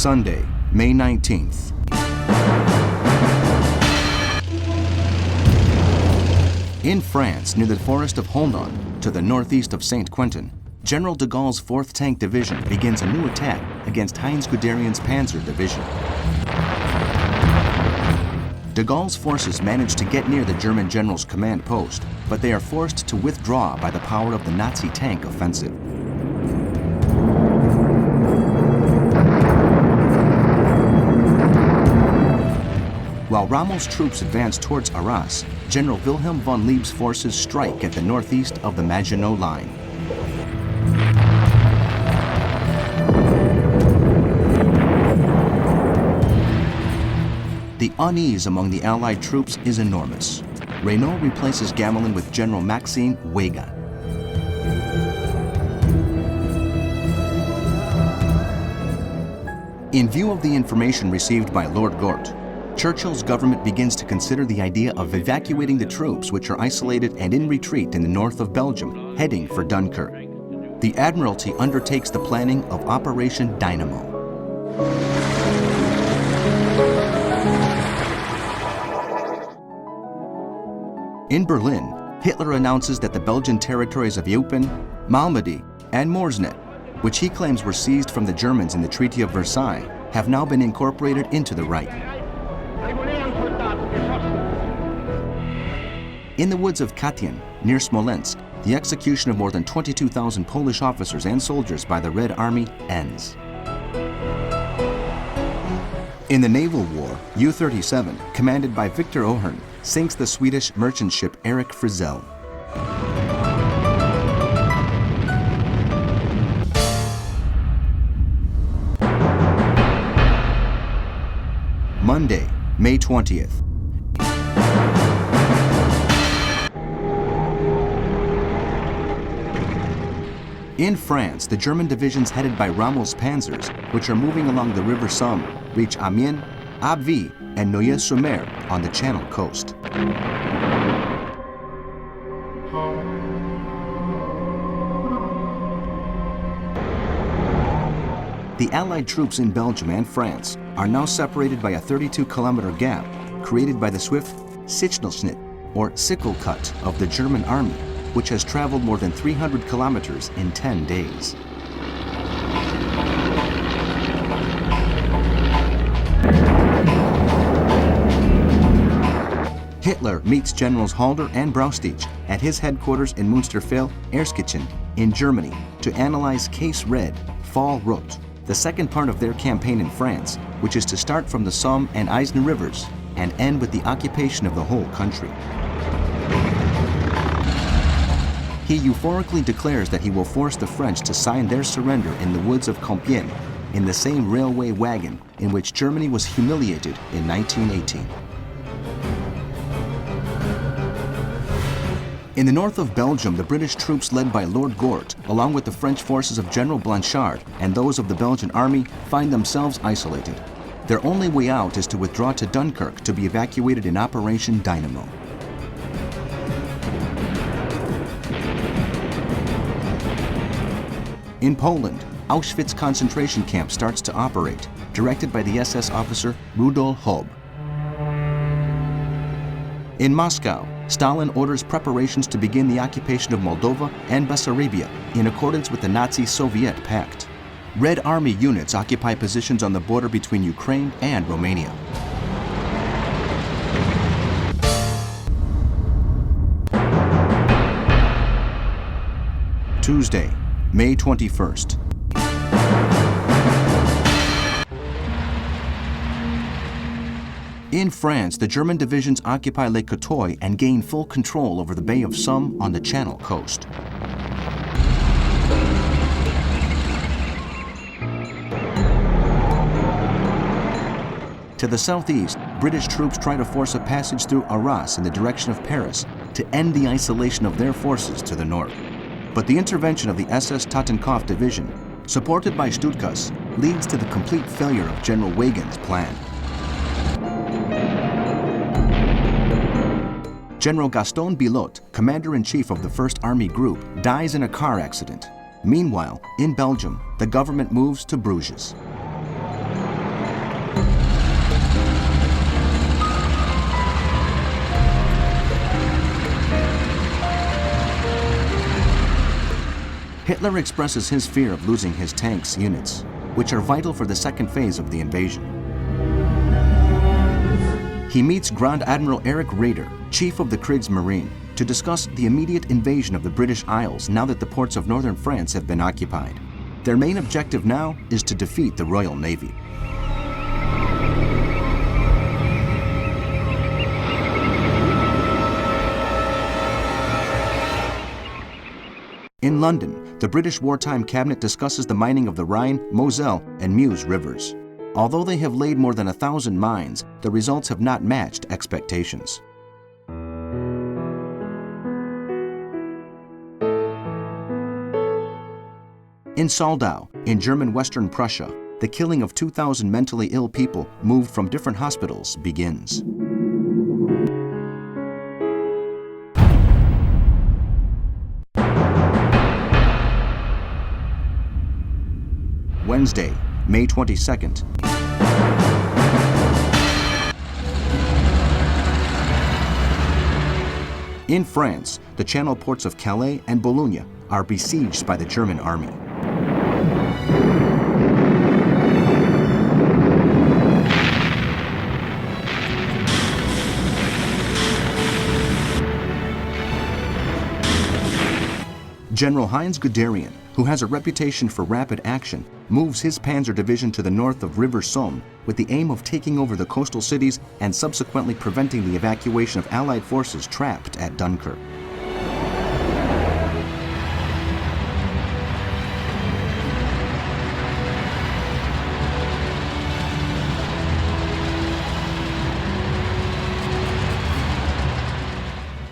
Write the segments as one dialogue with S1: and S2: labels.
S1: Sunday, May 19th. In France, near the forest of Holnon, to the northeast of Saint-Quentin, General de Gaulle's 4th Tank Division begins a new attack against Heinz Guderian's Panzer Division. De Gaulle's forces manage to get near the German general's command post, but they are forced to withdraw by the power of the Nazi tank offensive. While Rommel's troops advance towards Arras, General Wilhelm von Lieb's forces strike at the northeast of the Maginot Line. The unease among the Allied troops is enormous. Reynaud replaces Gamelin with General Maxime Weygand. In view of the information received by Lord Gort, Churchill's government begins to consider the idea of evacuating the troops which are isolated and in retreat in the north of Belgium, heading for Dunkirk. The Admiralty undertakes the planning of Operation Dynamo. In Berlin, Hitler announces that the Belgian territories of Eupen, Malmedy, and Morsnet, which he claims were seized from the Germans in the Treaty of Versailles, have now been incorporated into the Reich. In the woods of Katyn, near Smolensk, the execution of more than 22,000 Polish officers and soldiers by the Red Army ends. In the naval war, U-37, commanded by Victor Ohern, sinks the Swedish merchant ship Erik Frizzell. Monday, May 20th. In France, the German divisions headed by Rommel's panzers, which are moving along the River Somme, reach Amiens, Abbeville, and Noyers-sur-Mer on the Channel coast. The Allied troops in Belgium and France are now separated by a 32-kilometer gap created by the swift Sickle, or sickle cut, of the German army, which has traveled more than 300 kilometers in 10 days. Hitler meets Generals Halder and Braustich at his headquarters in Münsterfeld-Erzkirchen in Germany to analyze Case Red, Fall Rot, the second part of their campaign in France, which is to start from the Somme and Aisne rivers and end with the occupation of the whole country. He euphorically declares that he will force the French to sign their surrender in the woods of Compiègne, in the same railway wagon in which Germany was humiliated in 1918. In the north of Belgium, the British troops led by Lord Gort, along with the French forces of General Blanchard and those of the Belgian army, find themselves isolated. Their only way out is to withdraw to Dunkirk to be evacuated in Operation Dynamo. In Poland, Auschwitz concentration camp starts to operate, directed by the SS officer Rudolf Hob. In Moscow, Stalin orders preparations to begin the occupation of Moldova and Bessarabia in accordance with the Nazi-Soviet pact. Red Army units occupy positions on the border between Ukraine and Romania. Tuesday, May 21st. In France, the German divisions occupy Lake Cotoy and gain full control over the Bay of Somme on the Channel coast. To the southeast, British troops try to force a passage through Arras in the direction of Paris to end the isolation of their forces to the north. But the intervention of the SS Totenkopf division, supported by Stuttgart, leads to the complete failure of General Weygand's plan. General Gaston Bilot, commander-in-chief of the 1st Army Group, dies in a car accident. Meanwhile, in Belgium, the government moves to Bruges. Hitler expresses his fear of losing his tanks units, which are vital for the second phase of the invasion. He meets Grand Admiral Erich Raeder, chief of the Kriegsmarine, to discuss the immediate invasion of the British Isles now that the ports of northern France have been occupied. Their main objective now is to defeat the Royal Navy. In London, the British wartime cabinet discusses the mining of the Rhine, Moselle, and Meuse rivers. Although they have laid more than 1,000 mines, the results have not matched expectations. In Soldau, in German Western Prussia, the killing of 2,000 mentally ill people moved from different hospitals begins. Wednesday, May 22nd. In France, the channel ports of Calais and Boulogne are besieged by the German army. General Heinz Guderian, who has a reputation for rapid action, moves his panzer division to the north of River Somme with the aim of taking over the coastal cities and subsequently preventing the evacuation of Allied forces trapped at Dunkirk.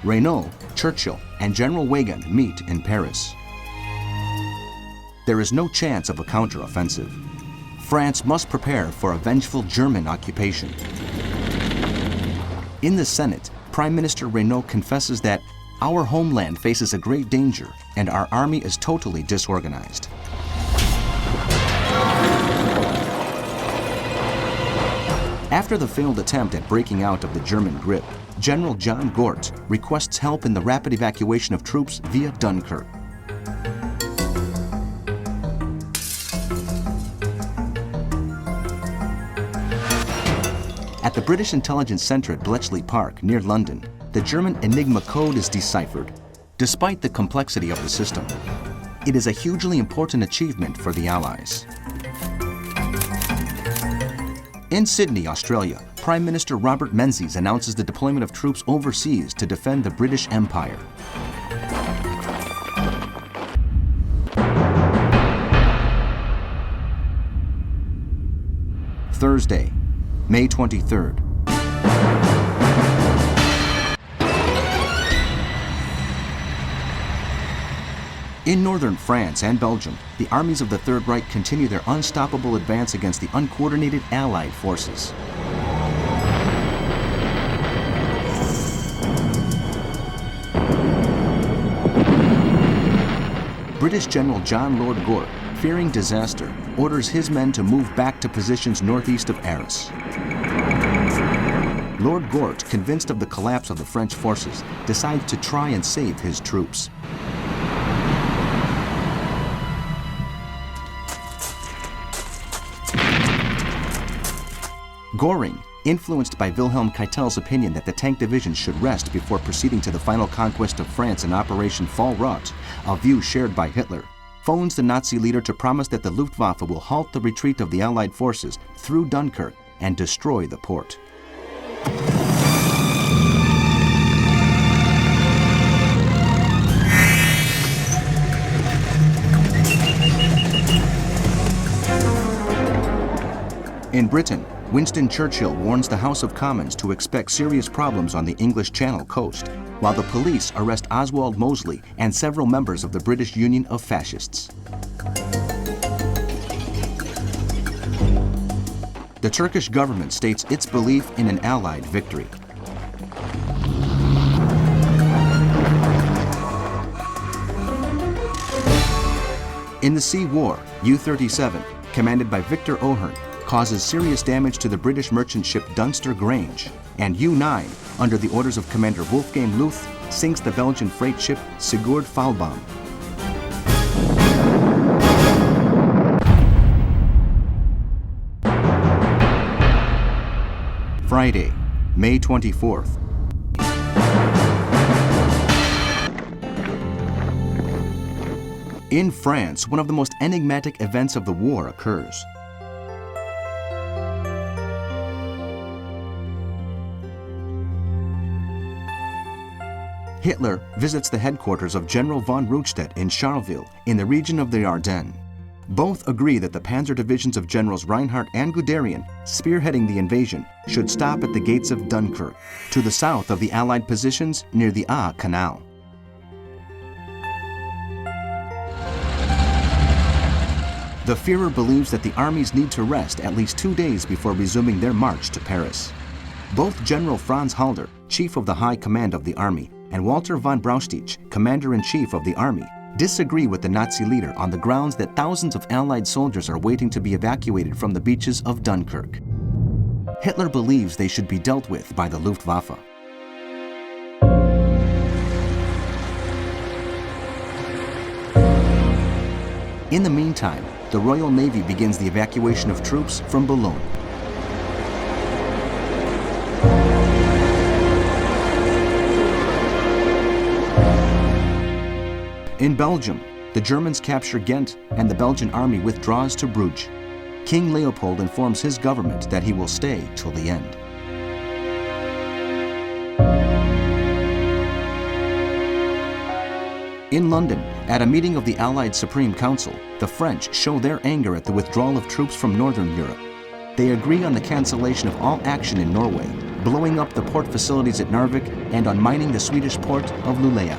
S1: Reynaud, Churchill, and General Weygand meet in Paris. There is no chance of a counter-offensive. France must prepare for a vengeful German occupation. In the Senate, Prime Minister Reynaud confesses that our homeland faces a great danger and our army is totally disorganized. After the failed attempt at breaking out of the German grip, General John Gort requests help in the rapid evacuation of troops via Dunkirk. At the British Intelligence Center at Bletchley Park, near London, the German Enigma code is deciphered. Despite the complexity of the system, it is a hugely important achievement for the Allies. In Sydney, Australia, Prime Minister Robert Menzies announces the deployment of troops overseas to defend the British Empire. Thursday, May 23rd. In northern France and Belgium, the armies of the Third Reich continue their unstoppable advance against the uncoordinated Allied forces. British General John Lord Gort, fearing disaster, orders his men to move back to positions northeast of Arras. Lord Gort, convinced of the collapse of the French forces, decides to try and save his troops. Göring, influenced by Wilhelm Keitel's opinion that the tank division should rest before proceeding to the final conquest of France in Operation Fall Rot, a view shared by Hitler, phones the Nazi leader to promise that the Luftwaffe will halt the retreat of the Allied forces through Dunkirk and destroy the port. In Britain, Winston Churchill warns the House of Commons to expect serious problems on the English Channel coast, while the police arrest Oswald Mosley and several members of the British Union of Fascists. The Turkish government states its belief in an Allied victory. In the Sea War, U-37, commanded by Victor O'Hearn, causes serious damage to the British merchant ship Dunster Grange, and U-9, under the orders of Commander Wolfgang Luth, sinks the Belgian freight ship Sigurd Falbaum. Friday, May 24th. In France, one of the most enigmatic events of the war occurs. Hitler visits the headquarters of General von Rundstedt in Charleville in the region of the Ardennes. Both agree that the panzer divisions of Generals Reinhardt and Guderian, spearheading the invasion, should stop at the gates of Dunkirk, to the south of the Allied positions near the A Canal. The Führer believes that the armies need to rest at least 2 days before resuming their march to Paris. Both General Franz Halder, chief of the High Command of the Army, and Walter von Brauchitsch, commander-in-chief of the Army, disagree with the Nazi leader on the grounds that thousands of Allied soldiers are waiting to be evacuated from the beaches of Dunkirk. Hitler believes they should be dealt with by the Luftwaffe. In the meantime, the Royal Navy begins the evacuation of troops from Boulogne. In Belgium, the Germans capture Ghent and the Belgian army withdraws to Bruges. King Leopold informs his government that he will stay till the end. In London, at a meeting of the Allied Supreme Council, the French show their anger at the withdrawal of troops from Northern Europe. They agree on the cancellation of all action in Norway, blowing up the port facilities at Narvik, and on mining the Swedish port of Luleå.